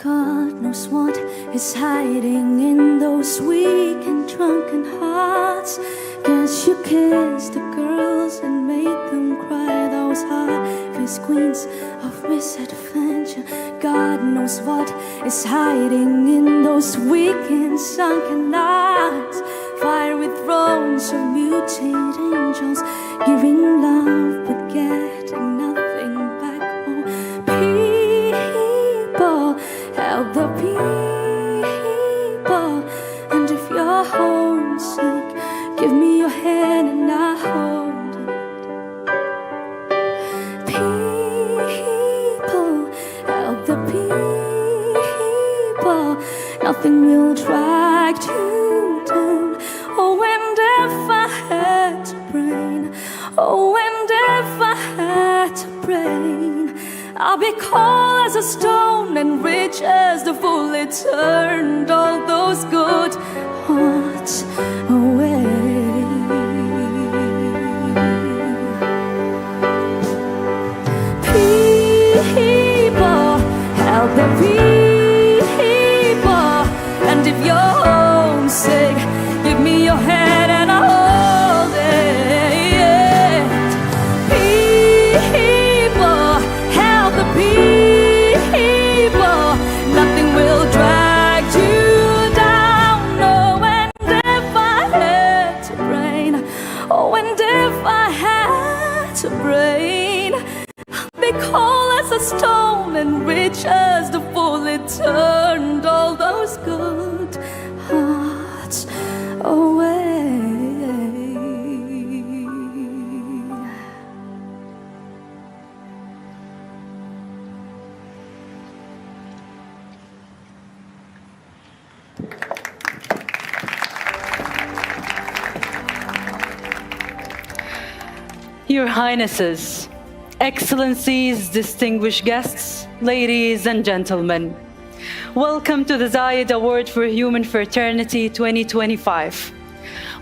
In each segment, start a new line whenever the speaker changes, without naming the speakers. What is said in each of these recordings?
God knows what is hiding in those weak and drunken hearts. Guess you kissed the girls and made them cry. Those hard-faced queens of misadventure. God knows what is hiding in those weak and sunken hearts. Fire with thrones of mutated angels, giving love but getting nothing back. Oh, people, help the people. And if you're homesick, give me your hand and I'll hold it. People, help the people. Nothing will drag you down. Oh, and if I had to brain, oh, and if I had to brain, I'll be cold as a stone and rich as the fool. It turned all those good hearts away. People, help the people. And if you're homesick, give me your hand and I'll hold it. People, help the people. Nothing will drag you down. Oh, and if I had to brain, oh, and if I had to brain, I'll be cold as a stone and rich as the fool. It turned all those good hearts away.
Your Highnesses, Excellencies, distinguished guests, ladies and gentlemen, welcome to the Zayed Award for Human Fraternity 2025.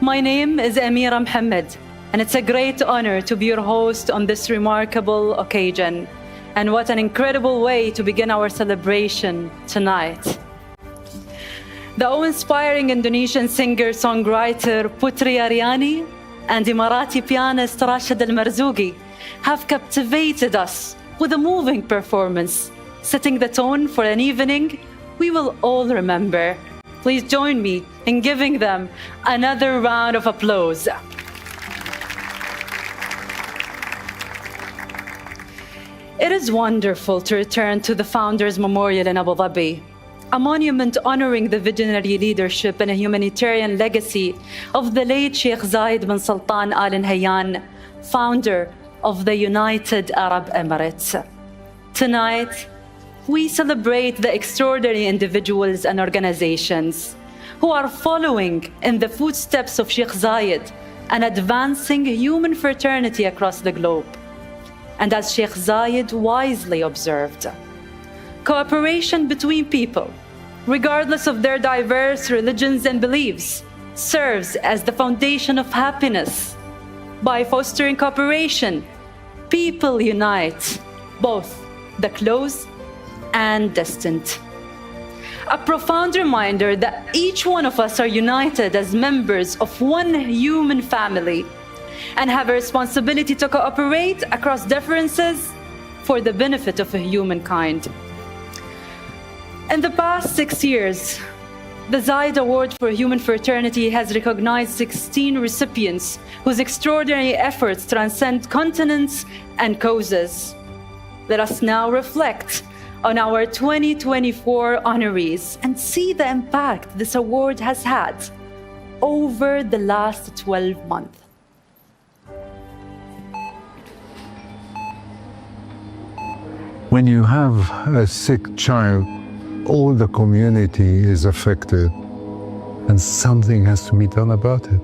My name is Amira Mohammed, and it's a great honor to be your host on this remarkable occasion. And what an incredible way to begin our celebration tonight. The awe-inspiring Indonesian singer-songwriter Putri Aryani and Emirati pianist Rashid Al-Marzouqi have captivated us with a moving performance, setting the tone for an evening we will all remember. Please join me in giving them another round of applause. It is wonderful to return to the Founders Memorial in Abu Dhabi, a monument honoring the visionary leadership and a humanitarian legacy of the late Sheikh Zayed bin Sultan Al Nahyan, founder of the United Arab Emirates. Tonight, we celebrate the extraordinary individuals and organizations who are following in the footsteps of Sheikh Zayed and advancing human fraternity across the globe. And as Sheikh Zayed wisely observed, cooperation between people, regardless of their diverse religions and beliefs, serves as the foundation of happiness. By fostering cooperation, people unite, both the close and distant. A profound reminder that each one of us are united as members of one human family and have a responsibility to cooperate across differences for the benefit of humankind. In the past 6 years, the Zayed Award for Human Fraternity has recognized 16 recipients whose extraordinary efforts transcend continents and causes. Let us now reflect on our 2024 honorees and see the impact this award has had over the last 12 months.
When you have a sick child, all the community is affected, and something has to be done about it.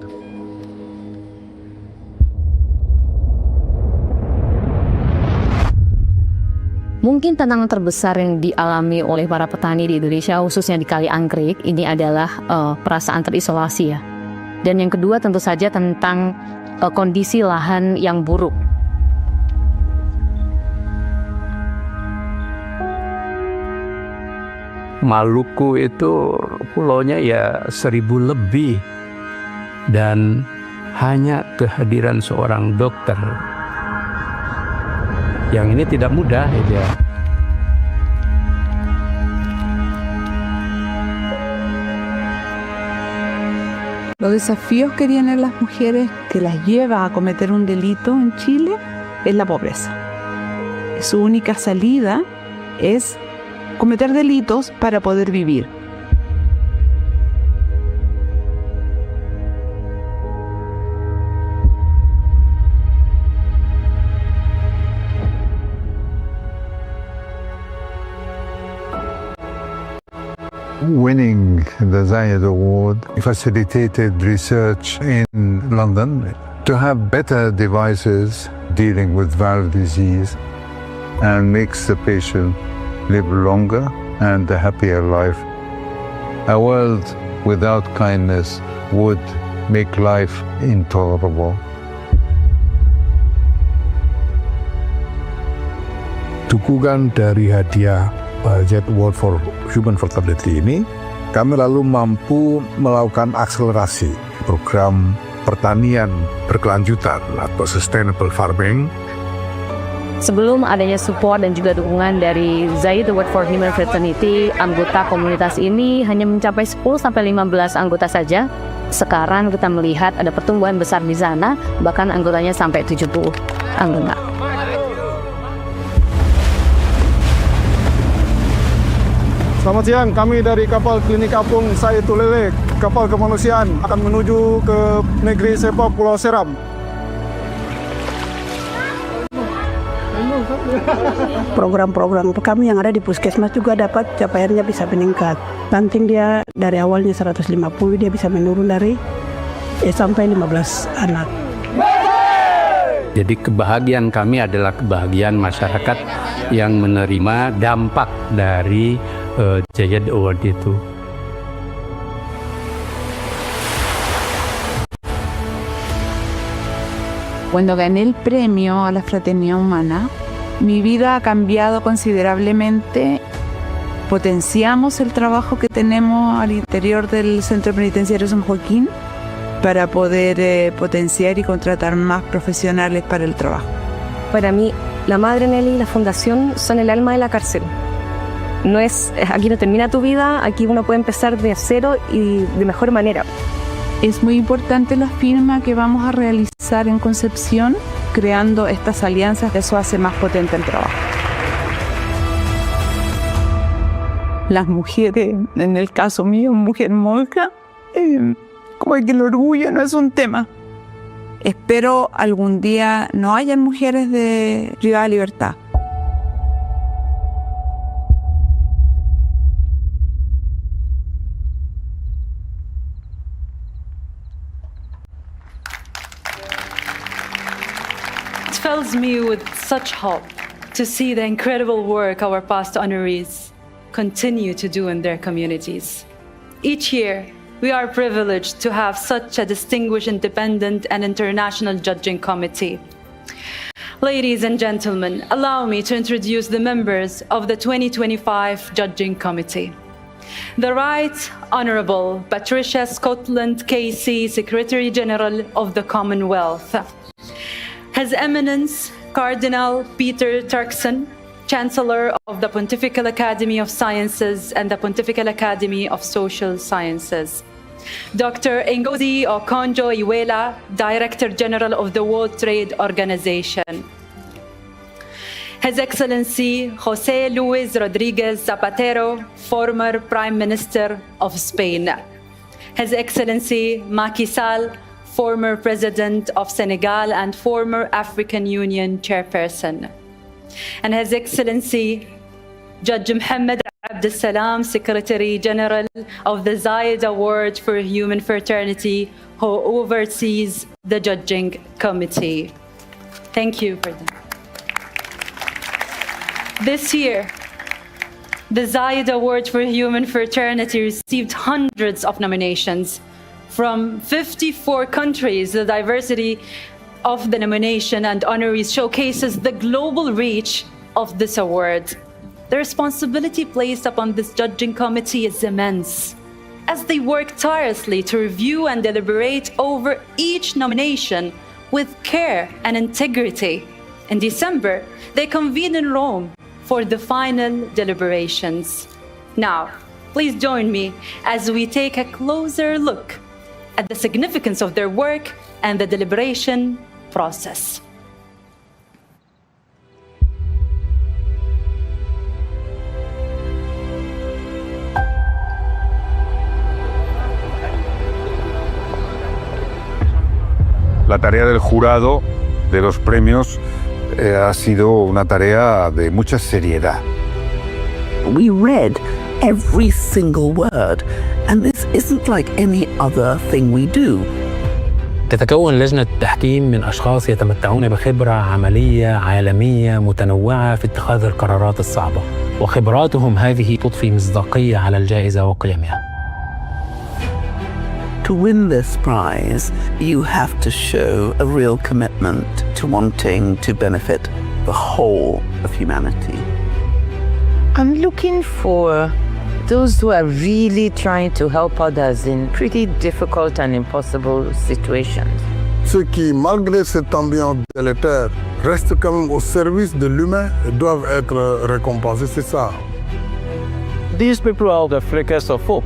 Mungkin tantangan terbesar yang dialami oleh para petani di Indonesia, khususnya di Kali Anggrek, ini adalah perasaan terisolasi ya. Dan yang kedua tentu saja tentang kondisi lahan yang buruk.
Maluku itu pulaunya ya 1.000 lebih, dan hanya kehadiran seorang dokter yang ini tidak mudah ya.
Los desafíos que tienen las mujeres que las lleva a cometer un delito en Chile es la pobreza. Su única salida es cometer delitos para poder vivir.
Winning the Zayed Award facilitated research in London to have better devices dealing with valve disease and makes the patient live longer and a happier life. A world without kindness would make life intolerable.
Dukungan dari hadiah Zayed Award for Human Fraternity ini, kami lalu mampu melakukan akselerasi program pertanian berkelanjutan atau sustainable farming.
Sebelum adanya support dan juga dukungan dari Zayed Award for Human Fraternity, anggota komunitas ini hanya mencapai 10-15 anggota saja. Sekarang kita melihat ada pertumbuhan besar di sana, bahkan anggotanya sampai 70 anggota.
Selamat siang, kami dari kapal Klinik Apung Zayed Tulele, kapal kemanusiaan akan menuju ke negeri Sepok Pulau Seram.
Program-program kami yang ada di puskesmas juga dapat capaiannya bisa meningkat. Stunting dia dari awalnya 150, dia bisa menurun dari sampai 15 anak.
Jadi kebahagiaan kami adalah kebahagiaan masyarakat yang menerima dampak dari Zayed Award itu.
Cuando gané el premio a la fraternidad humana, mi vida ha cambiado considerablemente. Potenciamos el trabajo que tenemos al interior del Centro Penitenciario San Joaquín para poder potenciar y contratar más profesionales para el trabajo.
Para mí, la Madre Nelly y la Fundación son el alma de la cárcel. No es, aquí no termina tu vida, aquí uno puede empezar de cero y de mejor manera.
Es muy importante la firma que vamos a realizar en Concepción, creando estas alianzas, eso hace más potente el trabajo. Las mujeres, en el caso mío, mujer monja, como que el orgullo no es un tema. Espero algún día no haya mujeres de privada de libertad.
It fills me with such hope to see the incredible work our past honorees continue to do in their communities. Each year, we are privileged to have such a distinguished, independent, and international judging committee. Ladies and gentlemen, allow me to introduce the members of the 2025 Judging Committee. The Right Honourable Patricia Scotland KC, Secretary General of the Commonwealth. His Eminence Cardinal Peter Turkson, Chancellor of the Pontifical Academy of Sciences and the Pontifical Academy of Social Sciences. Dr. Ngozi Okonjo-Iweala, Director General of the World Trade Organization. His Excellency José Luis Rodríguez Zapatero, former Prime Minister of Spain. His Excellency Macky Sall, former President of Senegal and former African Union Chairperson. And His Excellency Judge Mohammed Abdessalam, Secretary General of the Zayed Award for Human Fraternity, who oversees the Judging Committee. Thank you for that. This year, the Zayed Award for Human Fraternity received hundreds of nominations from 54 countries. The diversity of the nomination and honorees showcases the global reach of this award. The responsibility placed upon this judging committee is immense, as they work tirelessly to review and deliberate over each nomination with care and integrity. In December, they convene in Rome for the final deliberations. Now, please join me as we take a closer look at the significance of their work and the deliberation process.
La tarea del jurado de los premios ha sido una tarea de mucha seriedad.
We read every single word, and this isn't like any other thing we do.
تتكون لجنة التحكيم من أشخاص يتمتعون بخبرة عملية عالمية متنوعة في اتخاذ القرارات الصعبة، وخبراتهم هذه تضفي مصداقية على الجائزة وقيمها.
To win this prize, you have to show a real commitment to wanting to benefit the whole of humanity.
I'm looking for those who are really trying to help others in pretty difficult and impossible situations.
Ceux qui, malgré cette ambiance délétère, restent quand même au service de l'humain et doivent être récompensés, c'est ça.
These people are the flickers of hope.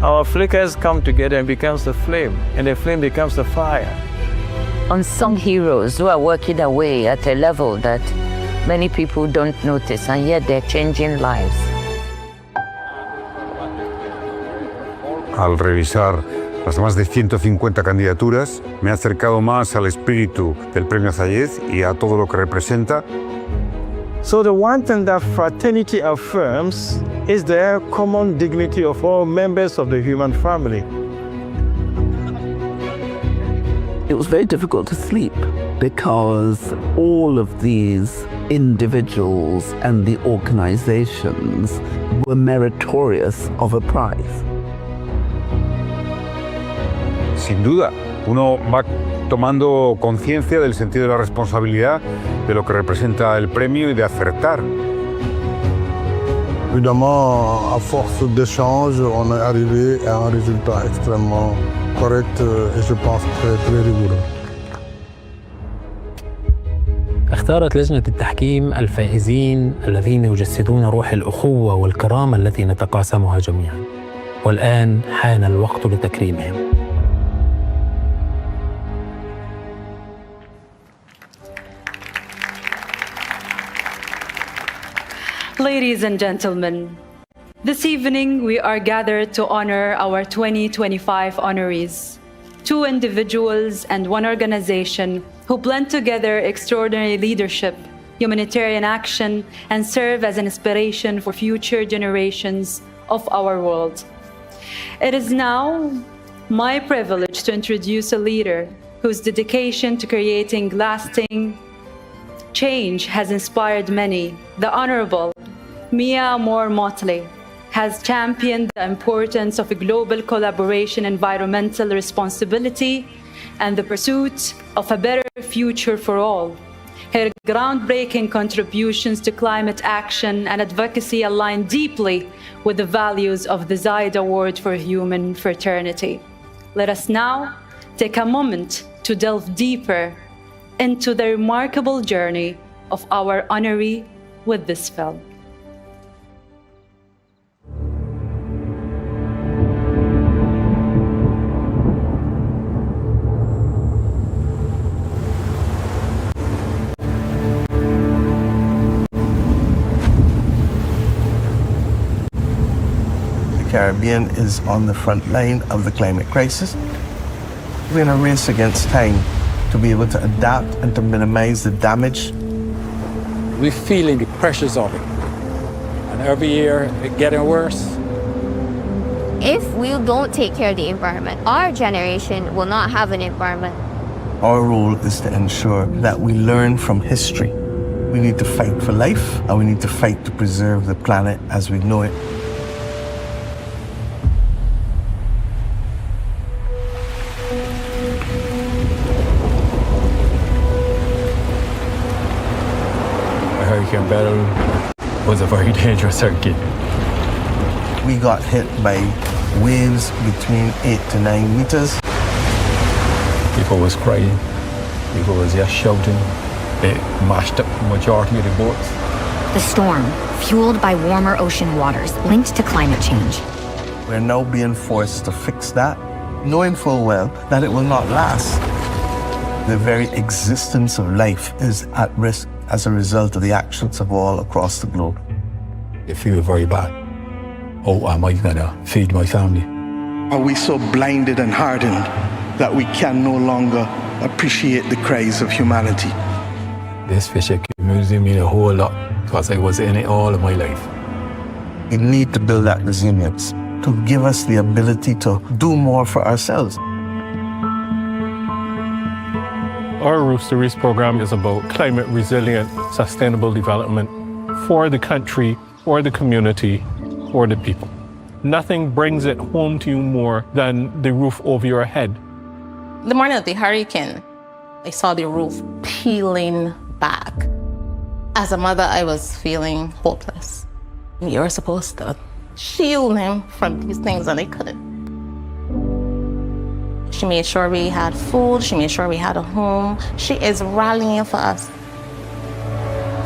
Our flickers come together and becomes the flame, and the flame becomes the fire.
Unsung heroes who are working their way at a level that many people don't notice, and yet they're changing lives.
Al revisar las más de 150 candidaturas, me he acercado más al espíritu del premio Zayed y a todo lo que representa.
So the one thing that Fraternity affirms is the common dignity of all members of the human family.
It was very difficult to sleep because all of these individuals and the organizations were meritorious of a prize.
Sin duda, uno va tomando conciencia del sentido de la responsabilidad, de lo que representa el premio y de acertar.
Évidemment, à force d'échanges, on est arrivé à un résultat extrêmement correct et je pense très rigoureux.
اختارت لجنة التحكيم الفائزين الذين يجسدون روح الأخوة والكرامة التي نتقاسمها جميعا، والآن حان الوقت لتكريمهم.
Ladies and gentlemen, this evening we are gathered to honor our 2025 honorees, two individuals and one organization who blend together extraordinary leadership, humanitarian action, and serve as an inspiration for future generations of our world. It is now my privilege to introduce a leader whose dedication to creating lasting change has inspired many. The Honorable Mia Moore Motley has championed the importance of global collaboration, environmental responsibility, and the pursuit of a better future for all. Her groundbreaking contributions to climate action and advocacy align deeply with the values of the Zayed Award for Human Fraternity. Let us now take a moment to delve deeper into the remarkable journey of our honoree with this film.
The Caribbean is on the front line of the climate crisis. We're in a race against time to be able to adapt and to minimize the damage.
We're feeling the pressures of it. And every year it's getting worse.
If we don't take care of the environment, our generation will not have an environment.
Our role is to ensure that we learn from history. We need to fight for life, and we need to fight to preserve the planet as we know it.
A hurricane battle was a very dangerous circuit.
We got hit by waves between 8 to 9 meters.
People was crying. People was just shouting. They mashed up the majority of the boats.
The storm, fueled by warmer ocean waters, linked to climate change.
We're now being forced to fix that, knowing full well that it will not last. The very existence of life is at risk as a result of the actions of all across the globe.
They feel very bad. How am I gonna feed my family?
Are we so blinded and hardened that we can no longer appreciate the cries of humanity?
This fishing community mean a whole lot because I was in it all of my life.
We need to build that resilience to give us the ability to do more for ourselves.
Our Roofs to Reefs program is about climate resilient, sustainable development for the country, for the community, for the people. Nothing brings it home to you more than the roof over your head.
The morning of the hurricane, I saw the roof peeling back. As a mother, I was feeling hopeless. You're supposed to shield him from these things, and I couldn't. She made sure we had food. She made sure we had a home. She is rallying for us.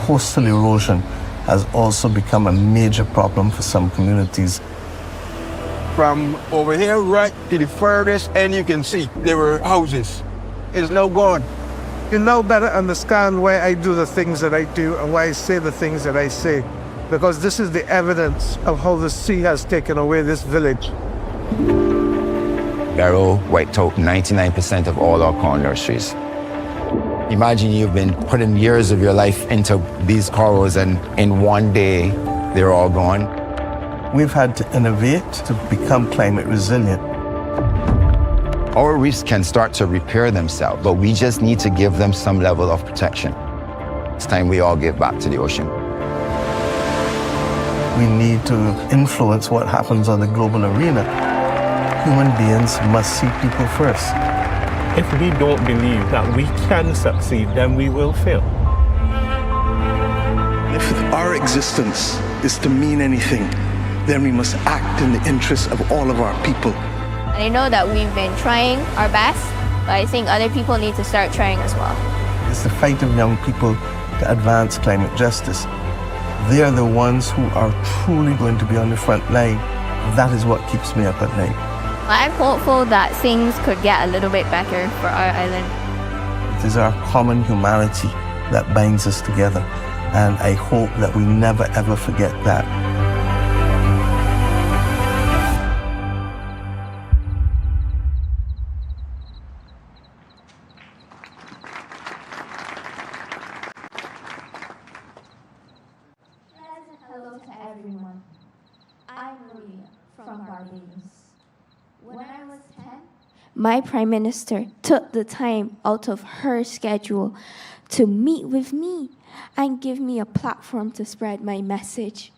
Coastal erosion has also become a major problem for some communities.
From over here right to the furthest end you can see, there were houses. It's now gone.
You now better understand why I do the things that I do and why I say the things that I say. Because this is the evidence of how the sea has taken away this village.
Barrow wiped out 99% of all our corn nurseries. Imagine you've been putting years of your life into these corals and in one day, they're all gone.
We've had to innovate to become climate resilient.
Our reefs can start to repair themselves, but we just need to give them some level of protection. It's time we all give back to the ocean.
We need to influence what happens on the global arena. Human beings must see people first.
If we don't believe that we can succeed, then we will fail.
If our existence is to mean anything, then we must act in the interests of all of our people.
I know that we've been trying our best, but I think other people need to start trying as well.
It's the fight of young people to advance climate justice. They are the ones who are truly going to be on the front line. That is what keeps me up at night.
I'm hopeful that things could get a little bit better for our island.
It is our common humanity that binds us together, and I hope that we never ever forget that.
Hello to everyone. I'm Maria from Barbados. When I was 10, my Prime Minister took the time out of her schedule to meet with me and give me a platform to spread my message.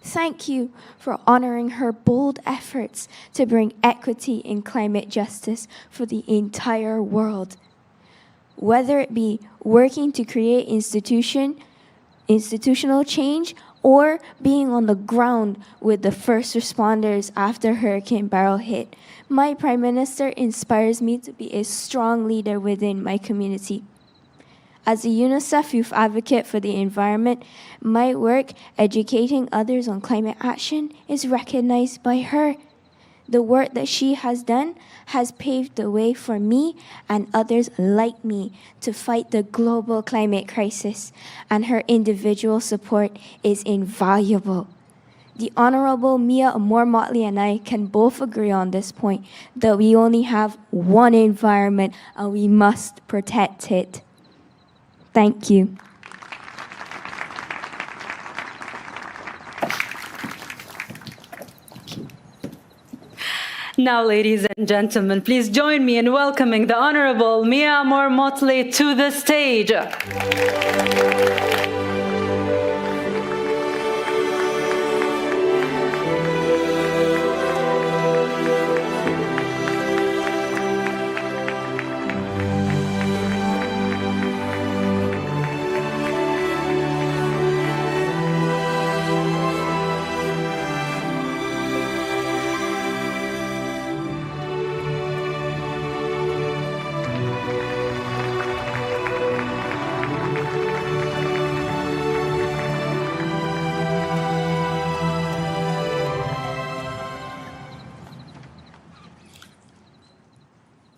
Thank you for honoring her bold efforts to bring equity in climate justice for the entire world. Whether it be working to create institutional change or being on the ground with the first responders after Hurricane Beryl hit, my Prime Minister inspires me to be a strong leader within my community. As a UNICEF youth advocate for the environment, my work educating others on climate action is recognized by her. The work that she has done has paved the way for me and others like me to fight the global climate crisis, and her individual support is invaluable. The Honorable Mia Amor-Motley and I can both agree on this point, that we only have one environment and we must protect it. Thank you.
Now, ladies and gentlemen, please join me in welcoming the Honorable Mia Amor-Motley to the stage.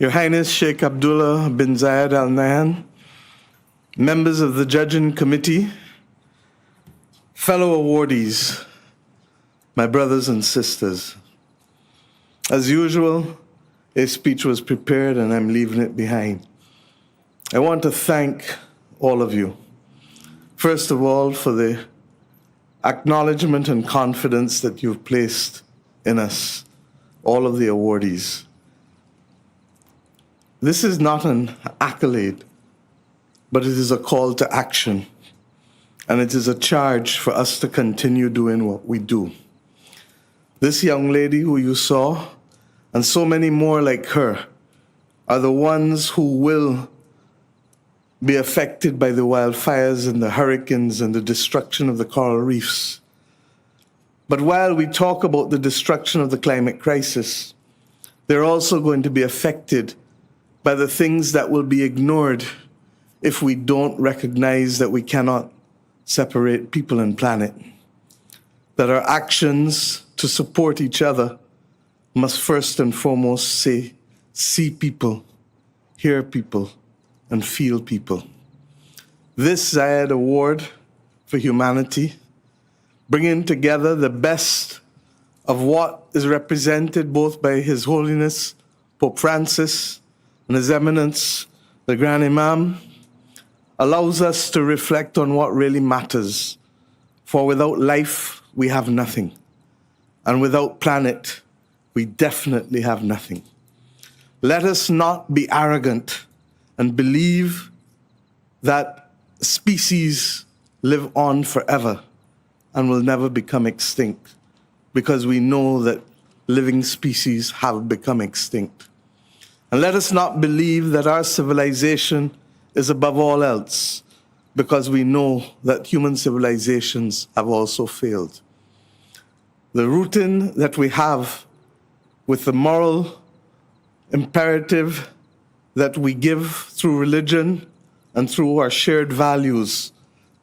Your Highness Sheikh Abdullah bin Zayed Al Nahyan, members of the judging committee, fellow awardees, my brothers and sisters. As usual, a speech was prepared and I'm leaving it behind. I want to thank all of you, first of all, for the acknowledgement and confidence that you've placed in us, all of the awardees. This is not an accolade, but it is a call to action, and it is a charge for us to continue doing what we do. This young lady who you saw, and so many more like her, are the ones who will be affected by the wildfires and the hurricanes and the destruction of the coral reefs. But while we talk about the destruction of the climate crisis, they're also going to be affected by the things that will be ignored if we don't recognize that we cannot separate people and planet, that our actions to support each other must first and foremost say, see people, hear people, and feel people. This Zayed Award for Humanity, bringing together the best of what is represented both by His Holiness Pope Francis and His Eminence, the Grand Imam, allows us to reflect on what really matters. For without life, we have nothing. And without planet, we definitely have nothing. Let us not be arrogant and believe that species live on forever and will never become extinct, because we know that living species have become extinct. And let us not believe that our civilization is above all else, because we know that human civilizations have also failed. The rooting that we have with the moral imperative that we give through religion and through our shared values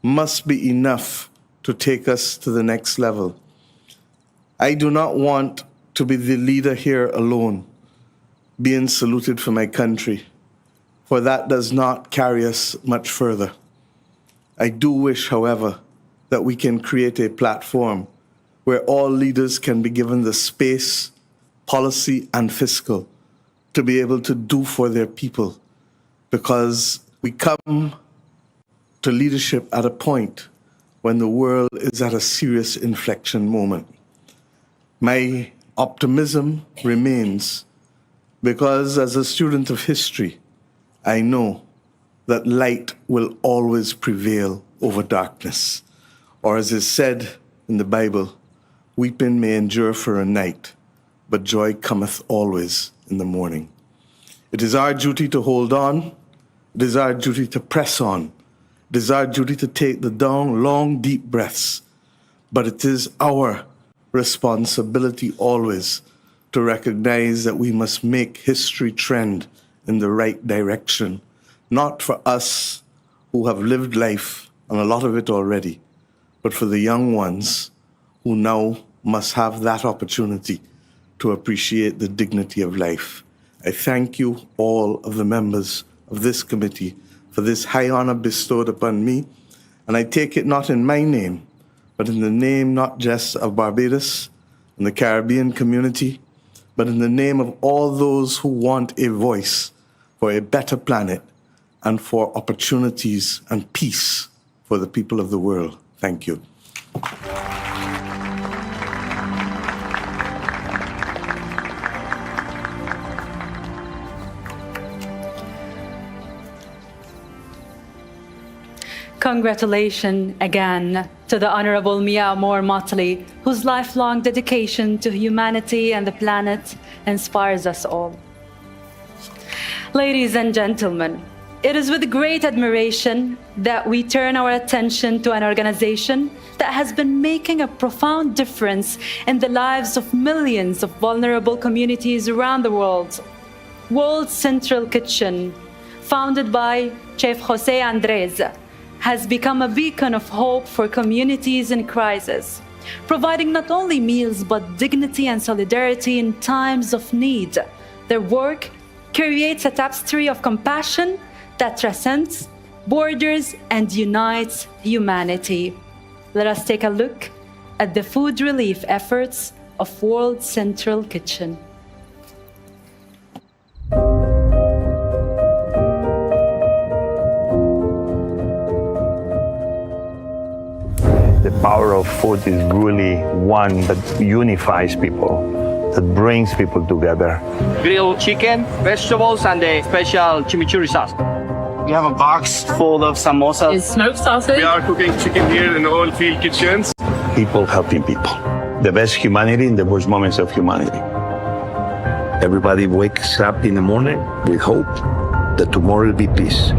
must be enough to take us to the next level. I do not want to be the leader here alone, being saluted for my country, for that does not carry us much further. I do wish, however, that we can create a platform where all leaders can be given the space, policy, and fiscal to be able to do for their people, because we come to leadership at a point when the world is at a serious inflection moment. My optimism remains because as a student of history, I know that light will always prevail over darkness. Or as is said in the Bible, weeping may endure for a night, but joy cometh always in the morning. It is our duty to hold on. It is our duty to press on. It is our duty to take the long, deep breaths. But it is our responsibility always to recognize that we must make history trend in the right direction, not for us who have lived life, and a lot of it already, but for the young ones who now must have that opportunity to appreciate the dignity of life. I thank you, all of the members of this committee, for this high honor bestowed upon me, and I take it not in my name, but in the name not just of Barbados and the Caribbean community, but in the name of all those who want a voice for a better planet and for opportunities and peace for the people of the world. Thank you.
Congratulations again to the Honorable Mia Amor Motley, whose lifelong dedication to humanity and the planet inspires us all. Ladies and gentlemen, it is with great admiration that we turn our attention to an organization that has been making a profound difference in the lives of millions of vulnerable communities around the world. World Central Kitchen, founded by Chef Jose Andres, has become a beacon of hope for communities in crisis, providing not only meals but dignity and solidarity in times of need. Their work creates a tapestry of compassion that transcends borders and unites humanity. Let us take a look at the food relief efforts of World Central Kitchen.
The power of food is really one that unifies people, that brings people together.
Grilled chicken, vegetables, and a special chimichurri sauce.
We have a box full of samosas.
It's smoked sausage.
We are cooking chicken here in the oil field kitchens.
People helping people. The best humanity in the worst moments of humanity. Everybody wakes up in the morning with hope that tomorrow will be peace.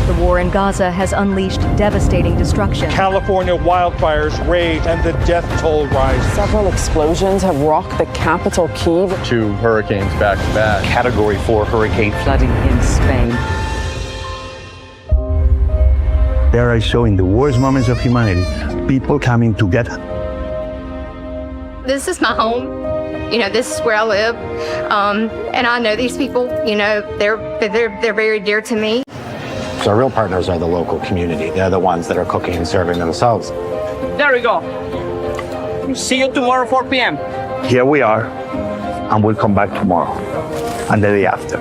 The war in Gaza has unleashed devastating destruction.
California wildfires rage and the death toll rises.
Several explosions have rocked the capital, Kyiv.
2 hurricanes back to back.
Category 4 hurricane flooding in Spain.
There I saw in the worst moments of humanity, people coming together.
This is my home. You know, this is where I live. And I know these people, you know, they're very dear to me.
So our real partners are the local community. They're the ones that are cooking and serving themselves.
There we go. See you tomorrow, 4 p.m.
Here we are, and we'll come back tomorrow and the day after,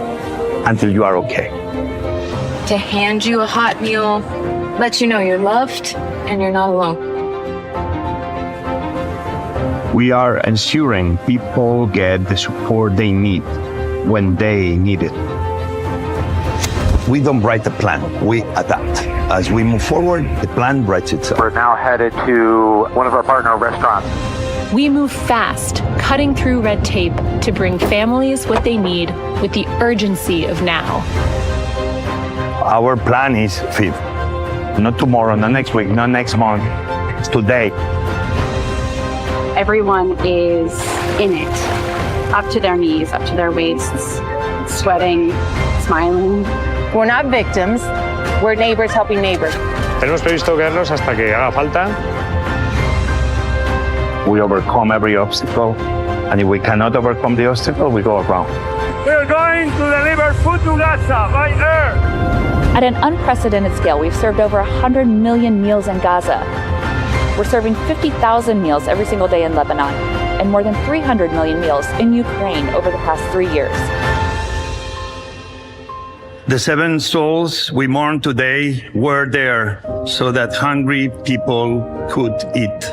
until you are okay.
To hand you a hot meal, let you know you're loved and you're not alone.
We are ensuring people get the support they need when they need it. We don't write the plan, we adapt. As we move forward, the plan writes itself.
We're now headed to one of our partner restaurants.
We move fast, cutting through red tape to bring families what they need with the urgency of now.
Our plan is fit. Not tomorrow, not next week, not next month. It's today.
Everyone is in it, up to their knees, up to their waists, sweating, smiling.
We're not victims, we're neighbors helping neighbors.
Tenemos previsto quedarnos hasta que haga falta.
We overcome every obstacle, and if we cannot overcome the obstacle, we go around.
We're going to deliver food to Gaza by air.
At an unprecedented scale, we've served over 100 million meals in Gaza. We're serving 50,000 meals every single day in Lebanon, and more than 300 million meals in Ukraine over the past 3 years.
The 7 souls we mourn today were there so that hungry people could eat.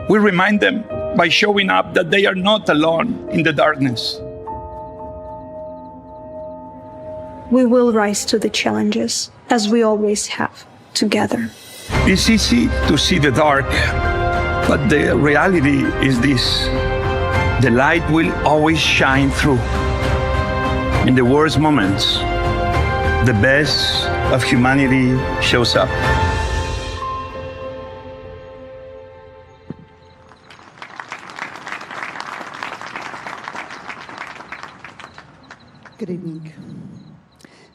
We remind them by showing up that they are not alone in the darkness.
We will rise to the challenges, as we always have, together.
It's easy to see the dark, but the reality is this. The light will always shine through. In the worst moments, the best of humanity shows up.
Good evening.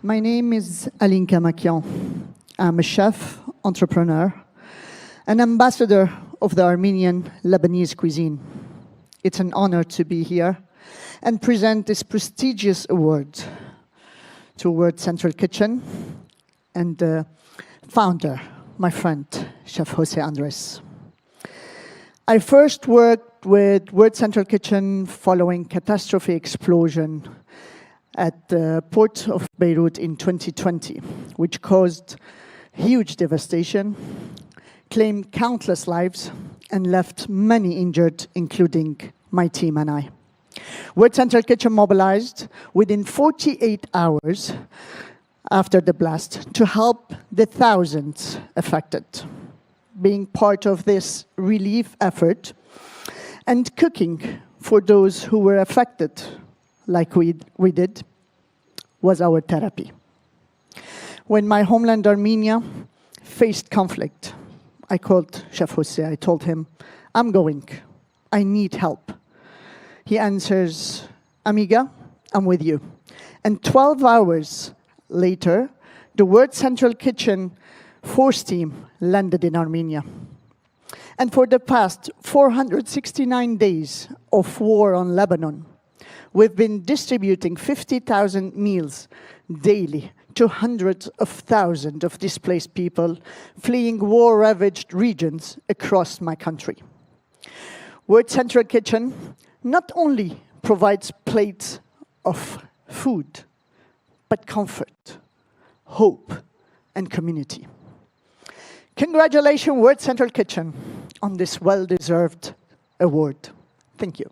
My name is Alinka Makian. I'm a chef, entrepreneur, and ambassador of the Armenian Lebanese cuisine. It's an honor to be here and present this prestigious award to World Central Kitchen and the founder, my friend, Chef Jose Andres. I first worked with World Central Kitchen following catastrophe explosion at the port of Beirut in 2020, which caused huge devastation, claimed countless lives, and left many injured, including my team and I. World Central Kitchen mobilized within 48 hours after the blast to help the thousands affected. Being part of this relief effort and cooking for those who were affected, like we did, was our therapy. When my homeland Armenia faced conflict, I called Chef Jose. I told him, I'm going. I need help. He answers, Amiga, I'm with you. And 12 hours later, the World Central Kitchen force team landed in Armenia. And for the past 469 days of war on Lebanon, we've been distributing 50,000 meals daily to hundreds of thousands of displaced people fleeing war-ravaged regions across my country. World Central Kitchen not only provides plates of food, but comfort, hope, and community. Congratulations, World Central Kitchen, on this well-deserved award. Thank you.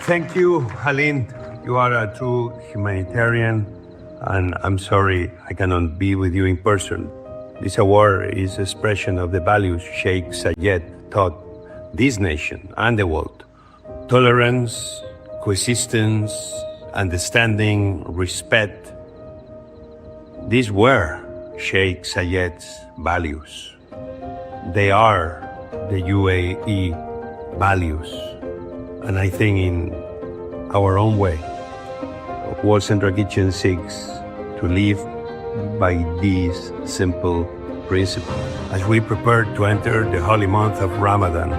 Thank you, Haline. You are a true humanitarian, and I'm sorry I cannot be with you in person. This award is an expression of the values Sheikh Zayed taught this nation and the world. Tolerance, coexistence, understanding, respect. These were Sheikh Zayed's values. They are the UAE values. And I think in our own way, World Central Kitchen seeks to live by these simple principles. As we prepare to enter the holy month of Ramadan,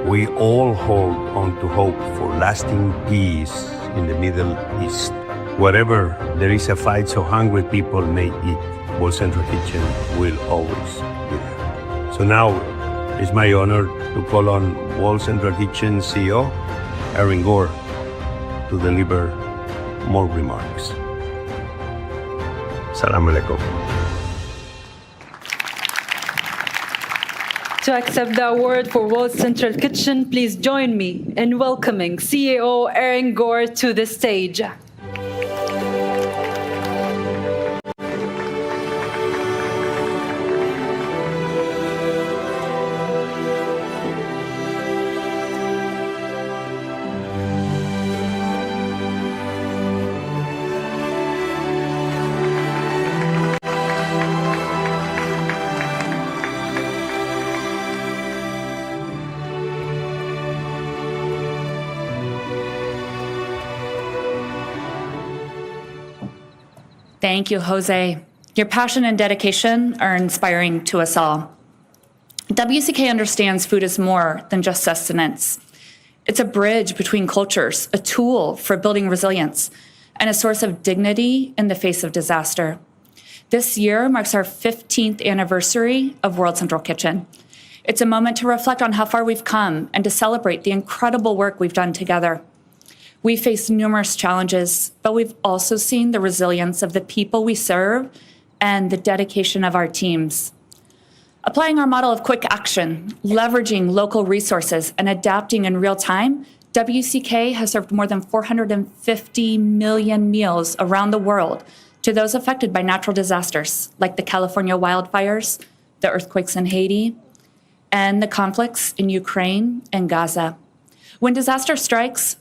we all hold on to hope for lasting peace in the Middle East. Wherever there is a fight so hungry people may eat, World Central Kitchen will always be there. So now, it's my honor to call on World Central Kitchen CEO, Erin Gore, to deliver more remarks. Salam alaikum.
To accept the award for World Central Kitchen, please join me in welcoming CEO Erin Gore to the stage.
Thank you, Jose. Your passion and dedication are inspiring to us all. WCK understands food is more than just sustenance. It's a bridge between cultures, a tool for building resilience, and a source of dignity in the face of disaster. This year marks our 15th anniversary of World Central Kitchen. It's a moment to reflect on how far we've come and to celebrate the incredible work we've done together. We faced numerous challenges, but we've also seen the resilience of the people we serve and the dedication of our teams. Applying our model of quick action, leveraging local resources, and adapting in real time, WCK has served more than 450 million meals around the world to those affected by natural disasters like the California wildfires, the earthquakes in Haiti, and the conflicts in Ukraine and Gaza. When disaster strikes,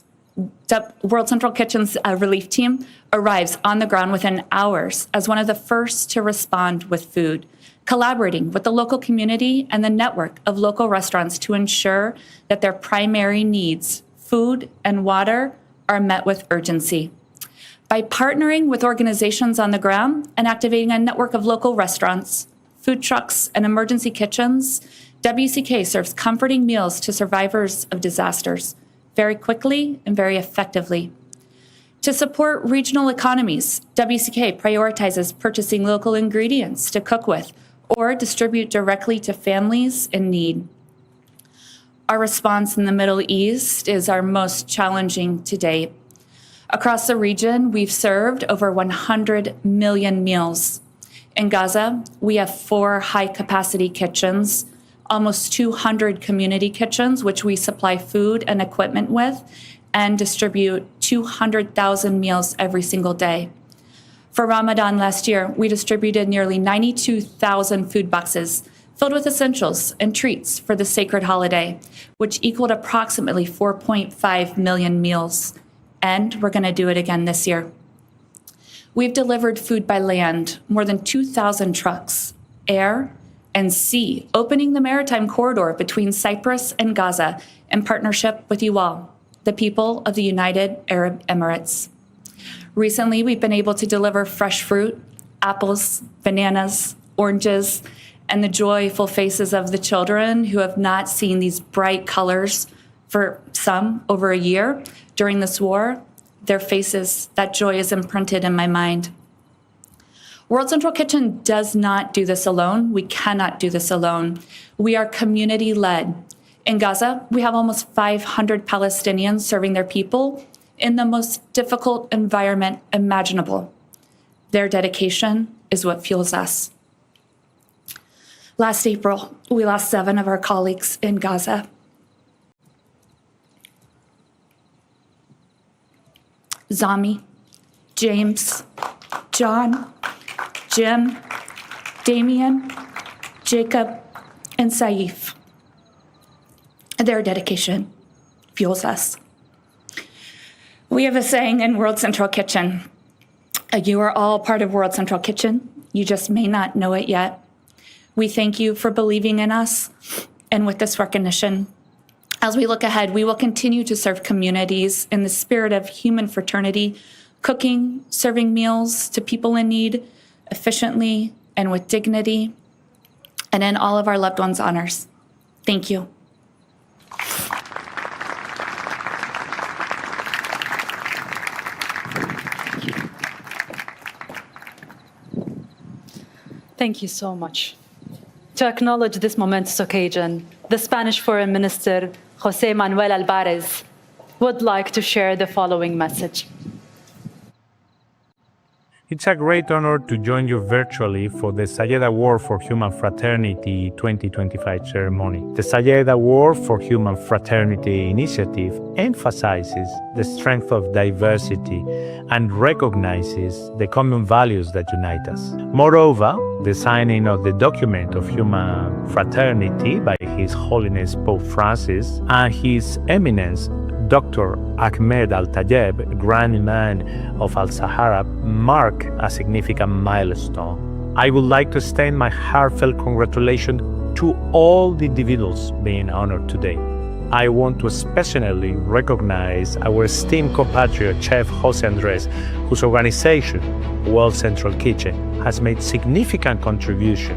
the World Central Kitchen's relief team arrives on the ground within hours as one of the first to respond with food, collaborating with the local community and the network of local restaurants to ensure that their primary needs, food and water, are met with urgency. By partnering with organizations on the ground and activating a network of local restaurants, food trucks, and emergency kitchens, WCK serves comforting meals to survivors of disasters very quickly and very effectively. To support regional economies, WCK prioritizes purchasing local ingredients to cook with or distribute directly to families in need. Our response in the Middle East is our most challenging to date. Across the region, we've served over 100 million meals. In Gaza, we have 4 high-capacity kitchens, almost 200 community kitchens, which we supply food and equipment with, and distribute 200,000 meals every single day. For Ramadan last year, we distributed nearly 92,000 food boxes filled with essentials and treats for the sacred holiday, which equaled approximately 4.5 million meals. And we're going to do it again this year. We've delivered food by land, more than 2,000 trucks, air, and sea, opening the maritime corridor between Cyprus and Gaza in partnership with you all, the people of the United Arab Emirates. Recently, we've been able to deliver fresh fruit, apples, bananas, oranges, and the joyful faces of the children who have not seen these bright colors for some over a year during this war. Their faces, that joy is imprinted in my mind. World Central Kitchen does not do this alone. We cannot do this alone. We are community-led. In Gaza, we have almost 500 Palestinians serving their people in the most difficult environment imaginable. Their dedication is what fuels us. Last April, we lost 7 of our colleagues in Gaza. Zami, James, John, Jim, Damien, Jacob, and Saif. Their dedication fuels us. We have a saying in World Central Kitchen. You are all part of World Central Kitchen. You just may not know it yet. We thank you for believing in us, and with this recognition, as we look ahead, we will continue to serve communities in the spirit of human fraternity, cooking, serving meals to people in need efficiently and with dignity, and in all of our loved ones' honors. Thank you.
Thank you so much. To acknowledge this momentous occasion, the Spanish Foreign Minister, José Manuel Álvarez, would like to share the following message.
It's a great honor to join you virtually for the Zayed Award for Human Fraternity 2025 ceremony. The Zayed Award for Human Fraternity initiative emphasizes the strength of diversity and recognizes the common values that unite us. Moreover, the signing of the document of human fraternity by His Holiness Pope Francis and His Eminence Dr. Ahmed Al-Tayeb, Grand Imam of Al-Sahara, mark a significant milestone. I would like to extend my heartfelt congratulations to all the individuals being honored today. I want to especially recognize our esteemed compatriot Chef Jose Andres, whose organization, World Central Kitchen, has made significant contribution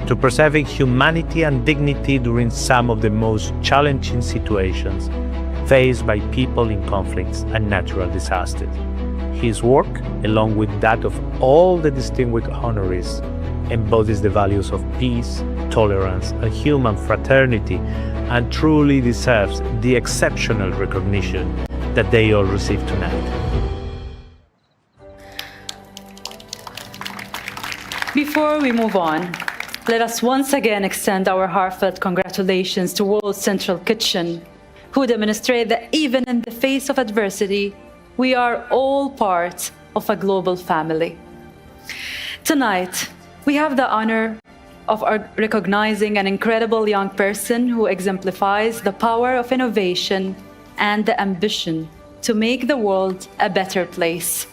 to preserving humanity and dignity during some of the most challenging situations faced by people in conflicts and natural disasters. His work, along with that of all the distinguished honorees, embodies the values of peace, tolerance, and human fraternity, and truly deserves the exceptional recognition that they all receive tonight.
Before we move on, let us once again extend our heartfelt congratulations to World Central Kitchen, who demonstrate that even in the face of adversity, we are all part of a global family. Tonight, we have the honor of recognizing an incredible young person who exemplifies the power of innovation and the ambition to make the world a better place.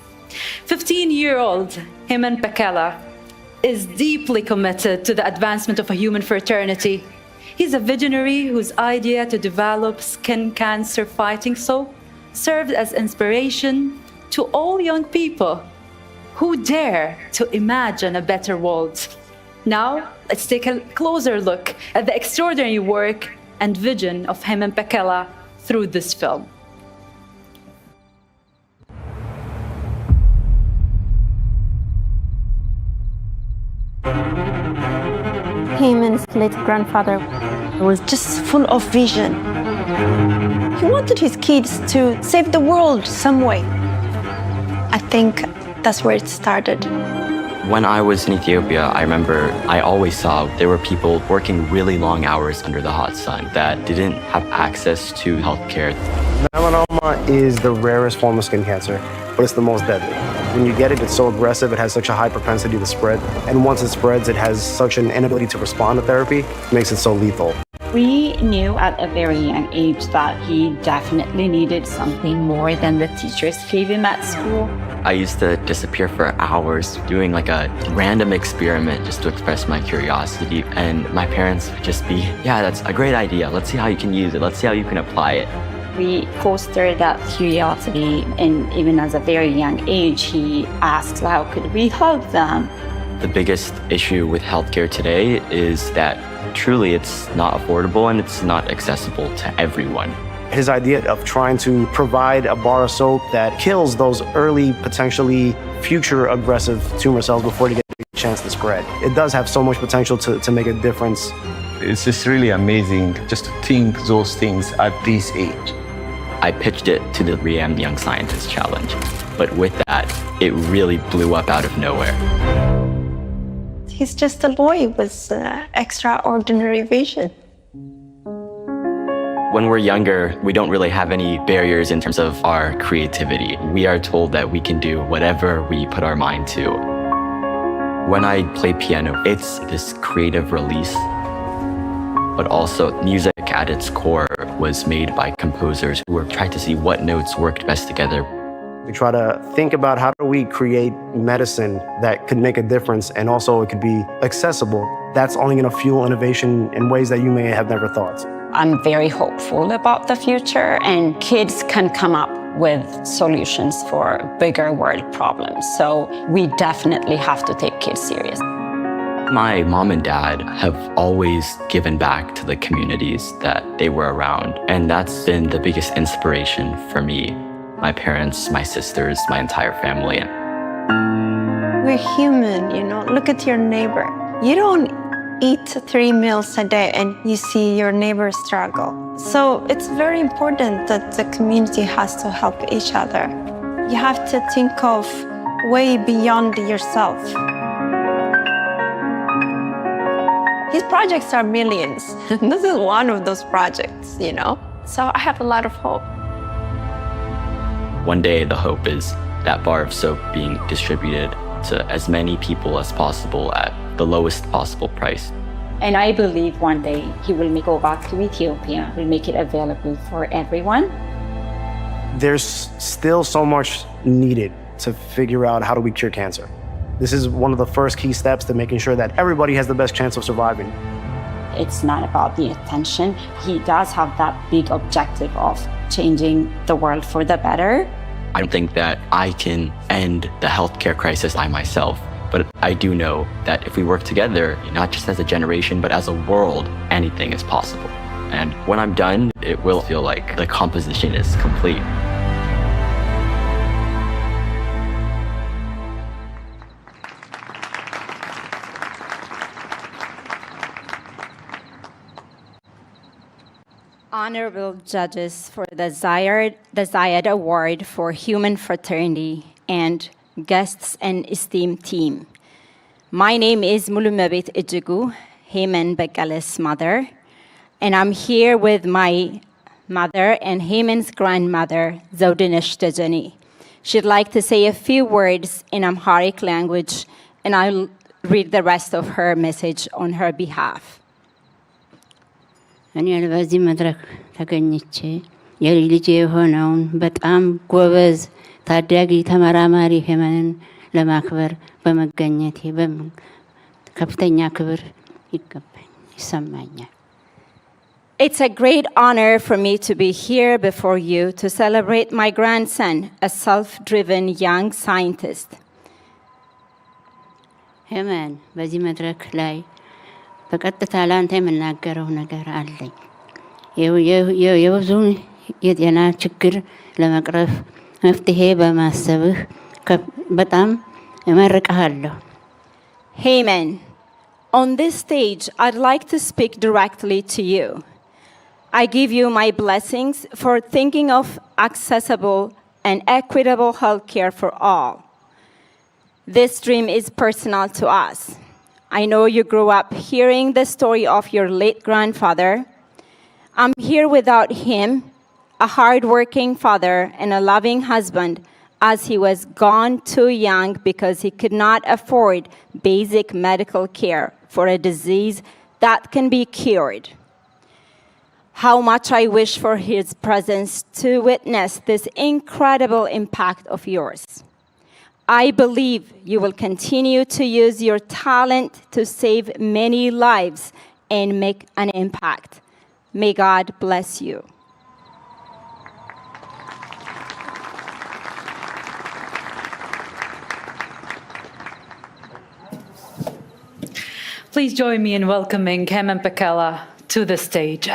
15-year-old Heyman Pekela is deeply committed to the advancement of a human fraternity. He's a visionary whose idea to develop skin cancer fighting soap served as inspiration to all young people who dare to imagine a better world. Now, let's take a closer look at the extraordinary work and vision of Heyman Pekela through this film.
Heyman's late grandfather was just full of vision. He wanted his kids to save the world some way. I think that's where it started.
When I was in Ethiopia, I remember I always saw there were people working really long hours under the hot sun that didn't have access to healthcare.
Melanoma is the rarest form of skin cancer, but it's the most deadly. When you get it, it's so aggressive, it has such a high propensity to spread. And once it spreads, it has such an inability to respond to therapy, it makes it so lethal.
We knew at a very young age that he definitely needed something more than the teachers gave him at school.
I used to disappear for hours doing like a random experiment just to express my curiosity. And my parents would just be, yeah, that's a great idea. Let's see how you can use it. Let's see how you can apply it.
We fostered that curiosity, and even as a very young age, he asked how could we help them.
The biggest issue with healthcare today is that truly it's not affordable and it's not accessible to everyone.
His idea of trying to provide a bar of soap that kills those early, potentially future aggressive tumor cells before they get a chance to spread. It does have so much potential to make a difference.
It's just really amazing just to think those things at this age.
I pitched it to the RIAM Young Scientist Challenge, but with that, it really blew up out of nowhere.
He's just a boy with extraordinary vision.
When we're younger, we don't really have any barriers in terms of our creativity. We are told that we can do whatever we put our mind to. When I play piano, it's this creative release, but also music at its core was made by composers who were trying to see what notes worked best together.
We try to think about how do we create medicine that could make a difference and also it could be accessible. That's only going to fuel innovation in ways that you may have never thought.
I'm very hopeful about the future, and kids can come up with solutions for bigger world problems. So we definitely have to take kids serious.
My mom and dad have always given back to the communities that they were around, and that's been the biggest inspiration for me. My parents, my sisters, my entire family.
We're human, you know. Look at your neighbor. You don't eat 3 meals a day and you see your neighbor struggle. So it's very important that the community has to help each other. You have to think of way beyond yourself. His projects are millions. This is one of those projects, you know. So I have a lot of hope.
One day, the hope is that bar of soap being distributed to as many people as possible at the lowest possible price.
And I believe one day he will go back to Ethiopia, will make it available for everyone.
There's still so much needed to figure out how do we cure cancer. This is one of the first key steps to making sure that everybody has the best chance of surviving.
It's not about the attention. He does have that big objective of changing the world for the better.
I don't think that I can end the healthcare crisis by myself, but I do know that if we work together, not just as a generation, but as a world, anything is possible. And when I'm done, it will feel like the composition is complete.
Honorable judges for the Zayed Award for Human Fraternity and guests and esteemed team. My name is Mulumabit Ejigu, Heyman Bekale's mother, and I'm here with my mother and Heyman's grandmother, Zodinesh Tejani. She'd like to say a few words in Amharic language, and I'll read the rest of her message on her behalf.
እኔ በዚህ መድረክ ተገኝቼ የልጄ የሆነውን በጣም ጎበዝ ታዳጊ ተመራማሪ ሄመንን ለማክበር በመገኘቴ ከፍተኛ ክብር ይሰማኛል።
It's a great honor for me to be here before you to celebrate my grandson, a self-driven young scientist.
ሄመን በዚህ መድረክ ላይ በቀጥታ ላንተ የምናገረው ነገር አለኝ። የብዙ የጤና ችግር ለመቅረፍ መፍትሄ በማሰብህ በጣም እመርቅሃለሁ።
Heyman, on this stage, I'd like to speak directly to you. I give you my blessings for thinking of accessible and equitable healthcare for all. This dream is personal to us. I know you grew up hearing the story of your late grandfather. I'm here without him, a hardworking father and a loving husband, as he was gone too young because he could not afford basic medical care for a disease that can be cured. How much I wish for his presence to witness this incredible impact of yours. I believe you will continue to use your talent to save many lives and make an impact. May God bless you.
Please join me in welcoming Hemen Pekala to the stage.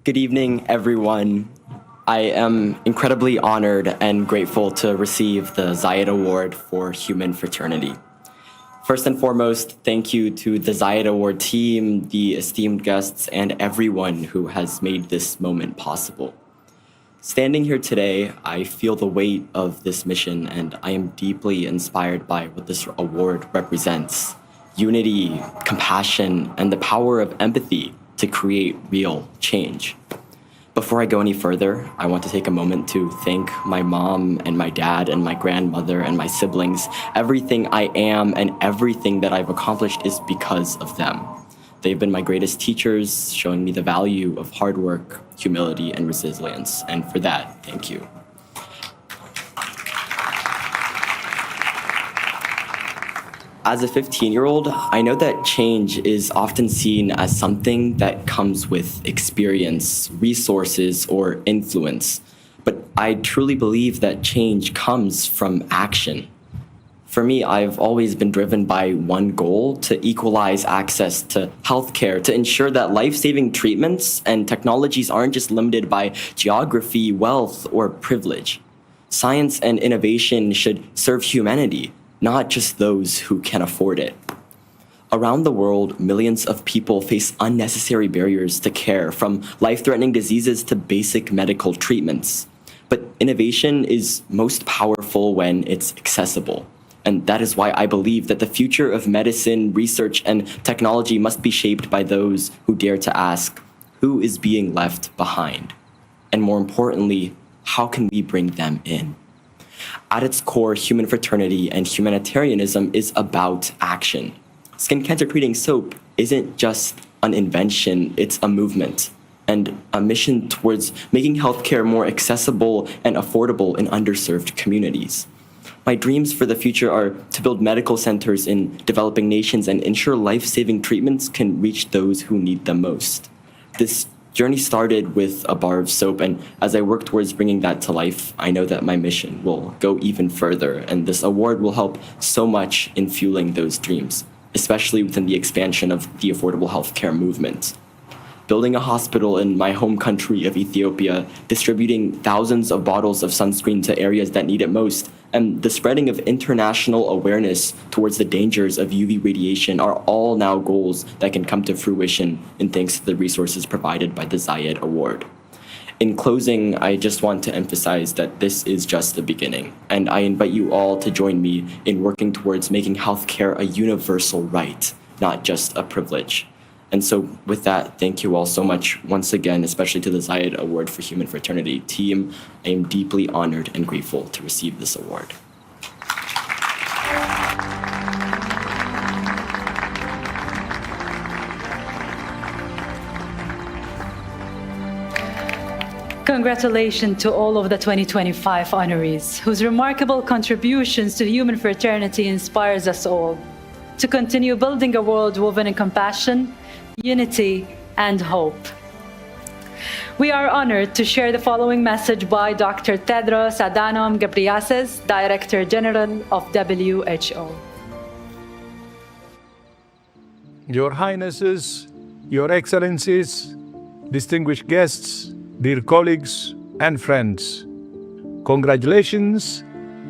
Good evening, everyone. I am incredibly honored and grateful to receive the Zayed Award for Human Fraternity. First and foremost, thank you to the Zayed Award team, the esteemed guests, and everyone who has made this moment possible. Standing here today, I feel the weight of this mission, and I am deeply inspired by what this award represents: unity, compassion, and the power of empathy to create real change. Before I go any further, I want to take a moment to thank my mom and my dad and my grandmother and my siblings. Everything I am and everything that I've accomplished is because of them. They've been my greatest teachers, showing me the value of hard work, humility, and resilience. And for that, thank you. As a 15-year-old, I know that change is often seen as something that comes with experience, resources, or influence. But I truly believe that change comes from action. For me, I've always been driven by one goal: to equalize access to healthcare, to ensure that life-saving treatments and technologies aren't just limited by geography, wealth, or privilege. Science and innovation should serve humanity, not just those who can afford it. Around the world, millions of people face unnecessary barriers to care, from life-threatening diseases to basic medical treatments. But innovation is most powerful when it's accessible. And that is why I believe that the future of medicine, research, and technology must be shaped by those who dare to ask, who is being left behind? And more importantly, how can we bring them in? At its core, human fraternity and humanitarianism is about action. Skin cancer treating soap isn't just an invention, it's a movement and a mission towards making healthcare more accessible and affordable in underserved communities. My dreams for the future are to build medical centers in developing nations and ensure life-saving treatments can reach those who need them most. This journey started with a bar of soap, and as I work towards bringing that to life, I know that my mission will go even further, and this award will help so much in fueling those dreams, especially within the expansion of the affordable healthcare movement. Building a hospital in my home country of Ethiopia, distributing thousands of bottles of sunscreen to areas that need it most, and the spreading of international awareness towards the dangers of UV radiation are all now goals that can come to fruition in thanks to the resources provided by the Zayed Award. In closing, I just want to emphasize that this is just the beginning, and I invite you all to join me in working towards making healthcare a universal right, not just a privilege. And so with that, thank you all so much once again, especially to the Zayed Award for Human Fraternity team. I am deeply honored and grateful to receive this award.
Congratulations to all of the 2025 honorees, whose remarkable contributions to human fraternity inspires us all to continue building a world woven in compassion, unity, and hope. We are honored to share the following message by Dr. Tedros Adhanom Ghebreyesus, Director General of WHO.
Your Highnesses, Your Excellencies, distinguished guests, dear colleagues and friends, congratulations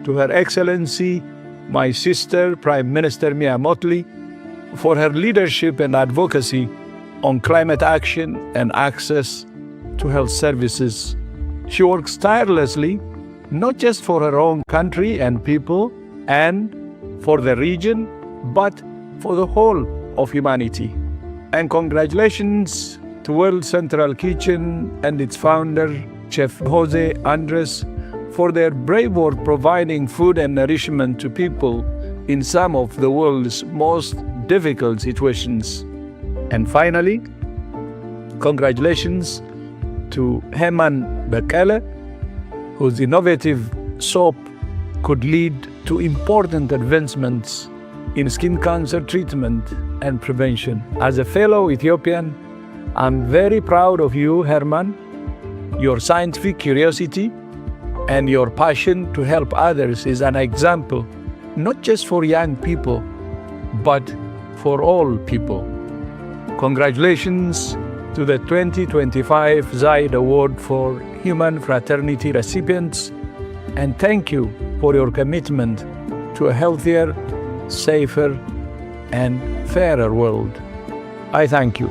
to Her Excellency, my sister, Prime Minister Mia Mottley, for her leadership and advocacy on climate action and access to health services. She works tirelessly, not just for her own country and people and for the region, but for the whole of humanity. And congratulations
to World Central Kitchen and its founder, Chef Jose Andres, for their brave work providing food and nourishment to people in some of the world's most difficult situations. And finally, congratulations to Heman Bekele, whose innovative soap could lead to important advancements in skin cancer treatment and prevention. As a fellow Ethiopian, I'm very proud of you, Herman, your scientific curiosity and your passion to help others is an example, not just for young people, but for all people. Congratulations to the 2025 Zayed Award for Human Fraternity recipients, and thank you for your commitment to a healthier, safer, and fairer world. I thank you.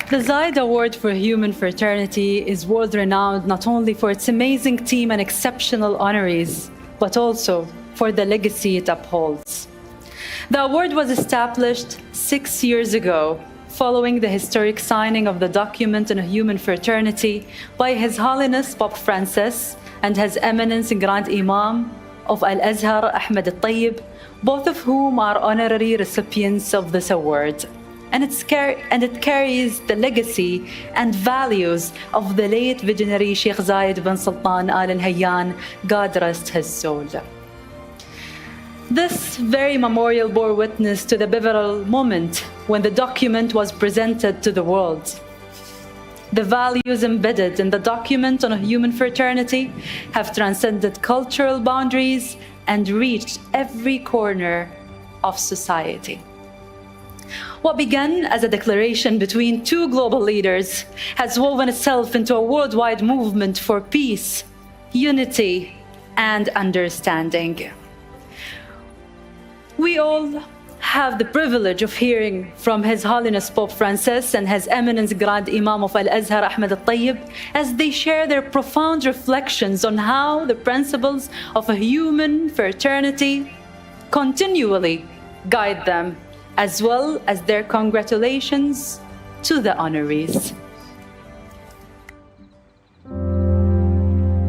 The Zayed Award for Human Fraternity is world-renowned not only for its amazing team and exceptional honorees, but also for the legacy it upholds. The award was established 6 years ago, following the historic signing of the document on a human fraternity by His Holiness Pope Francis and His Eminence Grand Imam of Al-Azhar, Ahmed Al-Tayyib, both of whom are honorary recipients of this award. And it carries the legacy and values of the late visionary Sheikh Zayed bin Sultan Al Nahyan, God rest his soul. This very memorial bore witness to the pivotal moment when the document was presented to the world. The values embedded in the document on a human fraternity have transcended cultural boundaries and reached every corner of society. What began as a declaration between two global leaders has woven itself into a worldwide movement for peace, unity, and understanding. We all have the privilege of hearing from His Holiness Pope Francis and His Eminence Grand Imam of Al-Azhar, Ahmed Al-Tayyib, as they share their profound reflections on how the principles of a human fraternity continually guide them, as well as their congratulations to the honorees.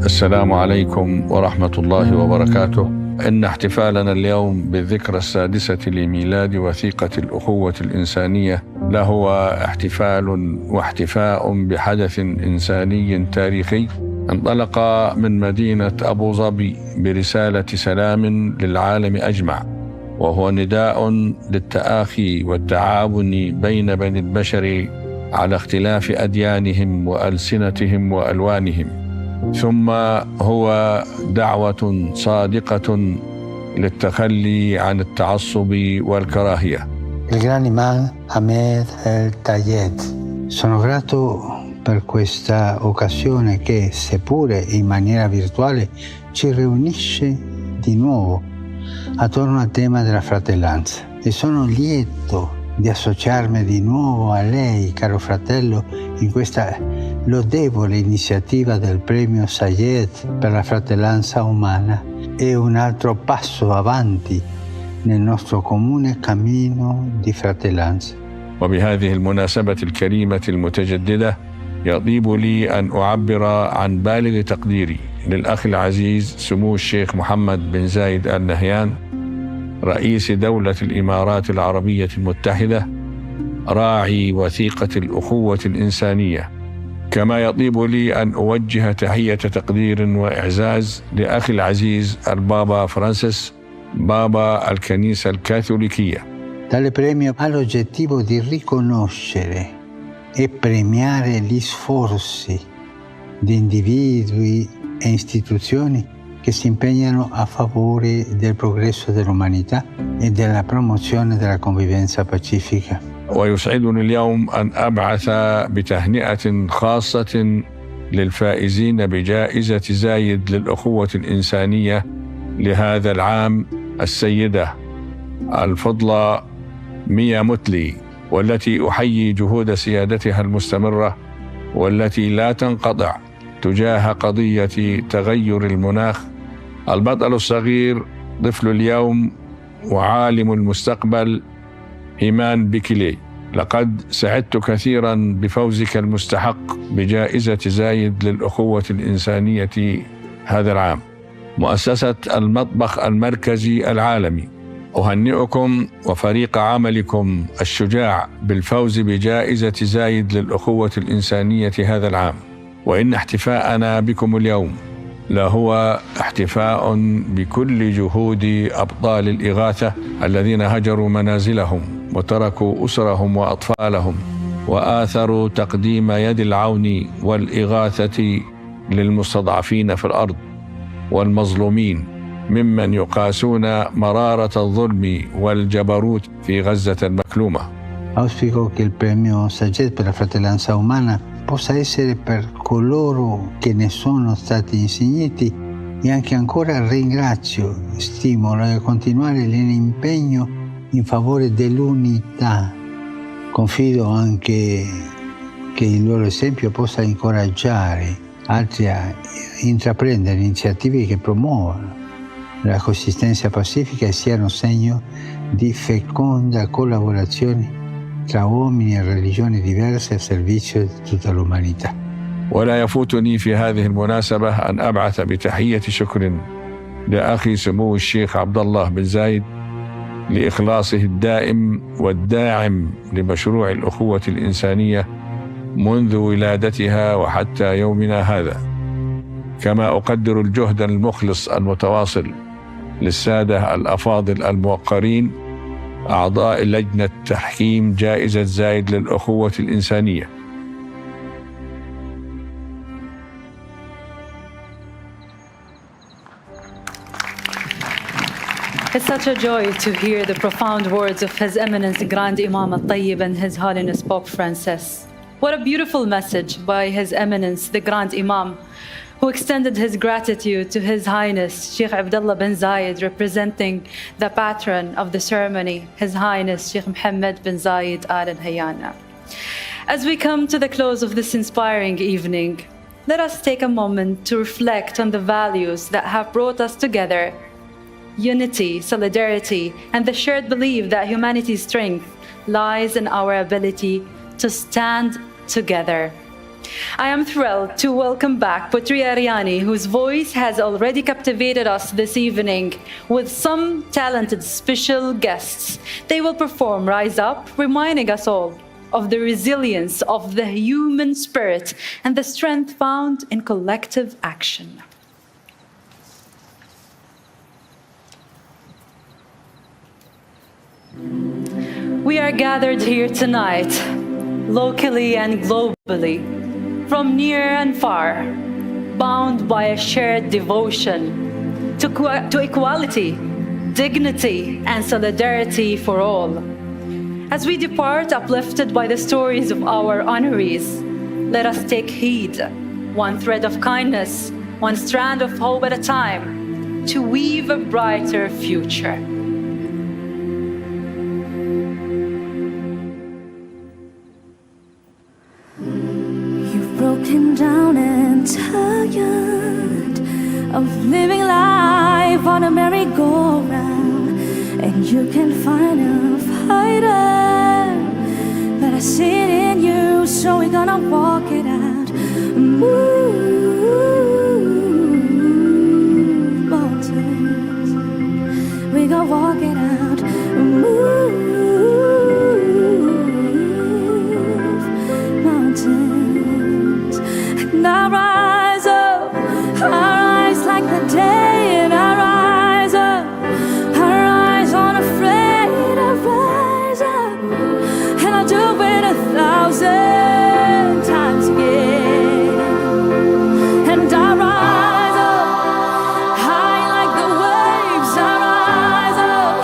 السلام عليكم ورحمة الله وبركاته. إن احتفالنا اليوم بالذكرى السادسة لميلاد وثيقة الأخوة الإنسانية لهو احتفال واحتفاء بحدث إنساني تاريخي انطلق من مدينة أبو ظبي برسالة سلام للعالم أجمع، وهو نداء للتآخي والتعاون بين بني البشر على اختلاف أديانهم وألسنتهم وألوانهم، ثم هو دعوة صادقة للتخلي عن التعصب والكراهية.
Il gran imam Ahmed El-Tayed. Sono grato per questa occasione che, seppure in maniera virtuale, ci riunisce di nuovo attorno al tema della fratellanza. E sono lieto di associarmi di nuovo a lei, caro fratello, in questa lodevole iniziativa del premio Zayed per la fratellanza umana. È un altro passo avanti nel nostro comune cammino di fratellanza.
وبهذه المناسبة الكريمة المتجددة يطيب لي أن أعبر عن بالغ تقديري للأخ العزيز سمو الشيخ محمد بن زايد آل نهيان رئيس دولة الإمارات العربية المتحدة راعي وثيقة الأخوة الإنسانية، كما يطيب لي أن أوجه تحية تقدير وإعزاز لأخي العزيز البابا فرانسيس بابا الكنيسة الكاثوليكية.
Tale premio ha l'obiettivo di riconoscere e premiare gli sforzi di individui e istituzioni che si impegnano a favore del progresso dell'umanità e della promozione della convivenza pacifica.
ويسعدني اليوم أن أبعث بتهنئة خاصة للفائزين بجائزة زايد للأخوة الإنسانية لهذا العام السيدة الفضلة ميا متلي، والتي أحيي جهود سيادتها المستمرة والتي لا تنقطع تجاه قضية تغير المناخ. البطل الصغير طفل اليوم وعالم المستقبل إيمان بكلي، لقد سعدت كثيرا بفوزك المستحق بجائزة زايد للأخوة الإنسانية هذا العام. مؤسسة المطبخ المركزي العالمي أهنئكم وفريق عملكم الشجاع بالفوز بجائزة زايد للأخوة الإنسانية هذا العام. وإن احتفاءنا بكم اليوم لهو احتفاء بكل جهود أبطال الإغاثة الذين هجروا منازلهم وتركوا أسرهم وأطفالهم وآثروا تقديم يد العون والإغاثة للمستضعفين في الأرض والمظلومين ممن يقاسون مرارة الظلم والجبروت في غزة المكلومة.
Auspico che il premio Zayed per la fratellanza umana possa essere per coloro che ne sono stati insigniti e anche ancora ringrazio, stimolo a continuare l'impegno in favore dell'unità. Confido anche che il loro esempio possa incoraggiare altri a intraprendere iniziative che promuovano la coesistenza pacifica e siano segno di feconda collaborazione tra uomini e religioni diverse a servizio di tutta l'umanità.
ولا يفوتني في هذه المناسبة أن أبعث بتحية شكر لأخي سمو الشيخ عبد الله بن زايد لإخلاصه الدائم والداعم لمشروع الأخوة الإنسانية منذ ولادتها وحتى يومنا هذا، كما أقدر الجهد المخلص المتواصل للسادة الأفاضل الموقرين أعضاء لجنة تحكيم جائزة زايد للأخوة الإنسانية.
It's such a joy to hear the profound words of His Eminence Grand Imam Al-Tayyib and His Holiness Pope Francis. What a beautiful message by His Eminence, the Grand Imam, who extended his gratitude to His Highness Sheikh Abdullah bin Zayed, representing the patron of the ceremony, His Highness Sheikh Mohammed bin Zayed Al Nahyan. As we come to the close of this inspiring evening, let us take a moment to reflect on the values that have brought us together: unity, solidarity, and the shared belief that humanity's strength lies in our ability to stand together. I am thrilled to welcome back Putri Ariani, whose voice has already captivated us this evening with some talented special guests. They will perform Rise Up, reminding us all of the resilience of the human spirit and the strength found in collective action. We are gathered here tonight, locally and globally, from near and far, bound by a shared devotion to equality, dignity, and solidarity for all. As we depart uplifted by the stories of our honorees, let us take heed, one thread of kindness, one strand of hope at a time, to weave a brighter future.
Broken down and tired of living life on a merry-go-round, and you can find a fighter, but I see it in you, so we're gonna walk it out. Move mountains, we gonna walk it out. Move mountains. And I rise up, I rise like the day, and I rise up, I rise unafraid, I rise up, and I'll do it 1,000 times again. And I rise up, high like the waves, I rise up,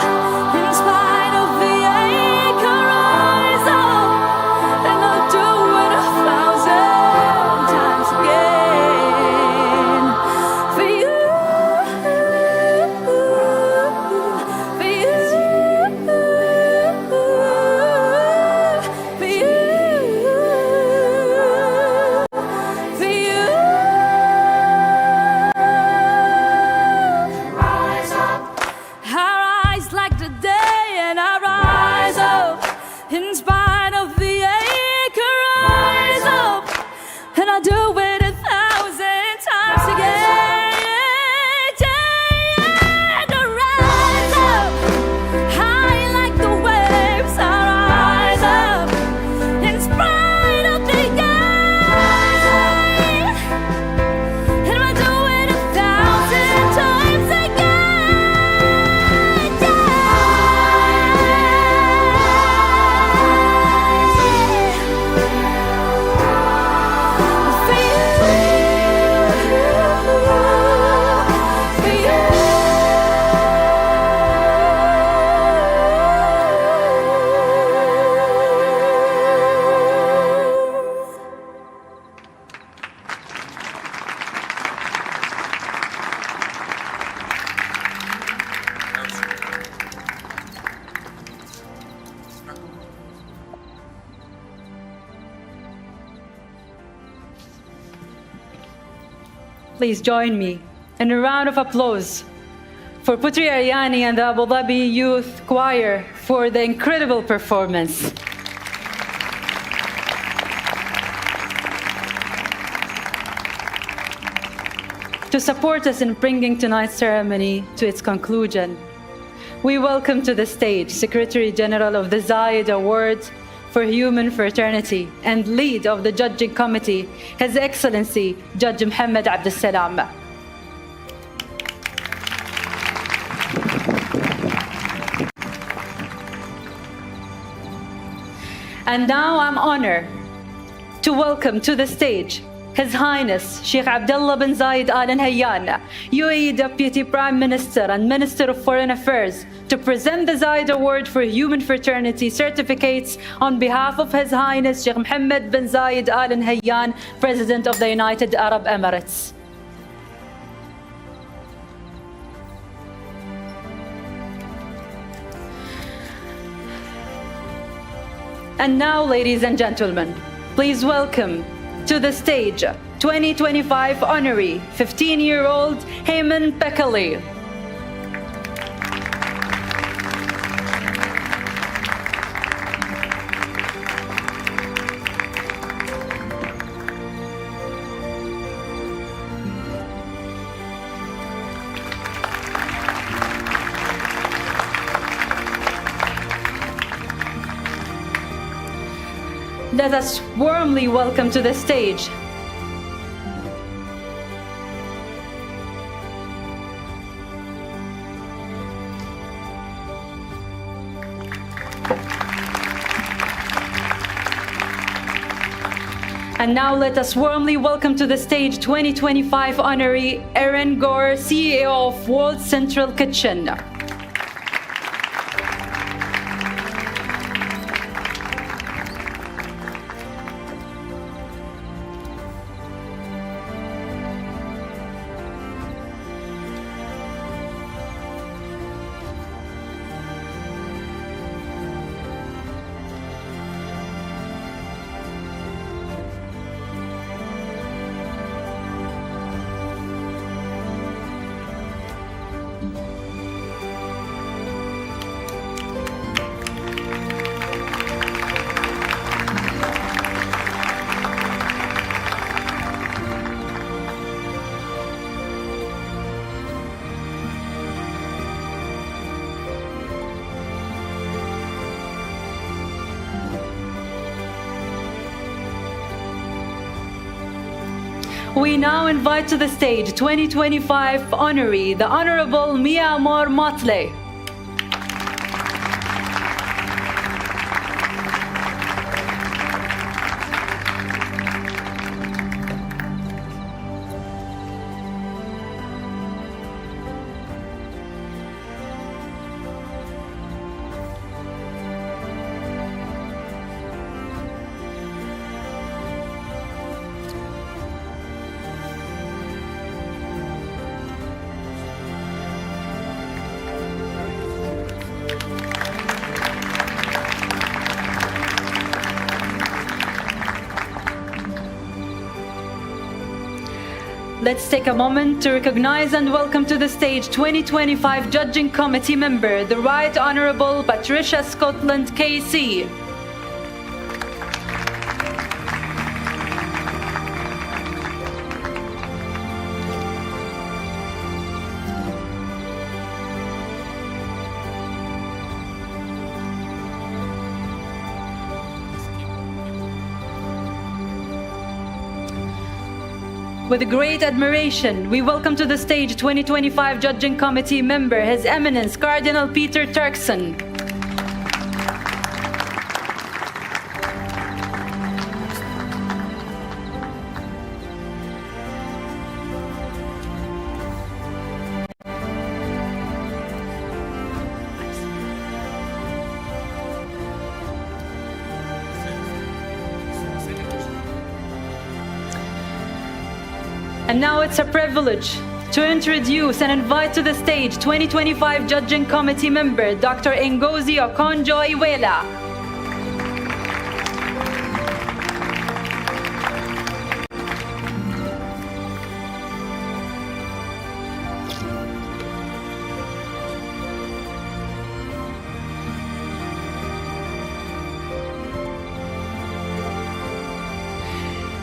Please join me in a round of applause for Putri Aryani and the Abu Dhabi Youth Choir for the incredible performance. To support us in bringing tonight's ceremony to its conclusion, we welcome to the stage Secretary General of the Zayed Award for Human Fraternity and lead of the judging committee, His Excellency Judge Mohammed Abdel Salam. And now I'm honored to welcome to the stage His Highness Sheikh Abdullah bin Zayed Al Nahyan, UAE Deputy Prime Minister and Minister of Foreign Affairs, to present the Zayed Award for Human Fraternity certificates on behalf of His Highness Sheikh Mohammed bin Zayed Al Nahyan, President of the United Arab Emirates. And now, ladies and gentlemen, please welcome to the stage 2025 honoree 15-year-old Heyman Pekali. Let us warmly welcome to the stage And now let us warmly welcome to the stage 2025 honoree Erin Gore, CEO of World Central Kitchen. We now invite to the stage 2025 honoree, the Honorable Mia Amor Motley. Let's take a moment to recognize and welcome to the stage 2025 Judging Committee member, the Right Honourable Patricia Scotland KC. With great admiration, we welcome to the stage 2025 Judging Committee member, His Eminence Cardinal Peter Turkson. And now it's a privilege to introduce and invite to the stage 2025 Judging Committee member, Dr. Ngozi Okonjo-Iweala.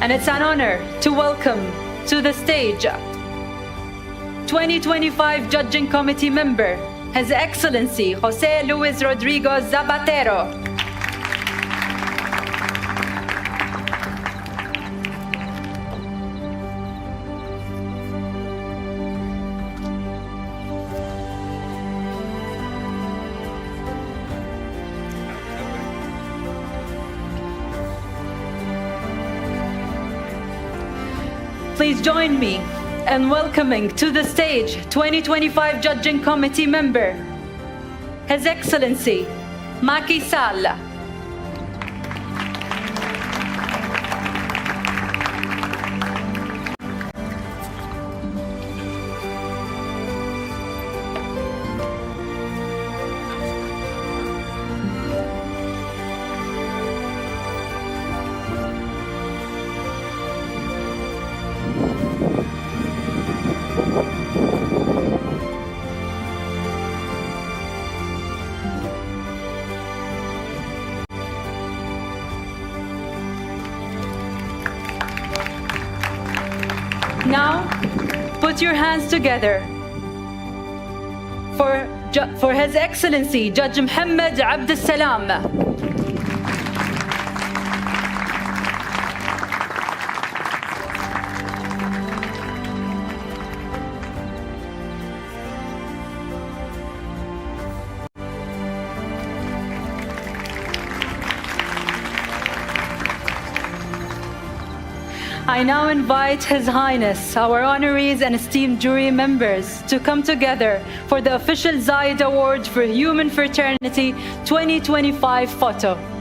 And it's an honor to welcome to the stage 2025 Judging Committee member, His Excellency Jose Luis Rodrigo Zapatero. Please join me in welcoming to the stage 2025 Judging Committee member, His Excellency Macky Sall. Now, put your hands together for His Excellency Judge Mohammed Abd Salam. I now invite His Highness, our honorees and esteemed jury members, to come together for the official Zayed Award for Human Fraternity 2025 photo.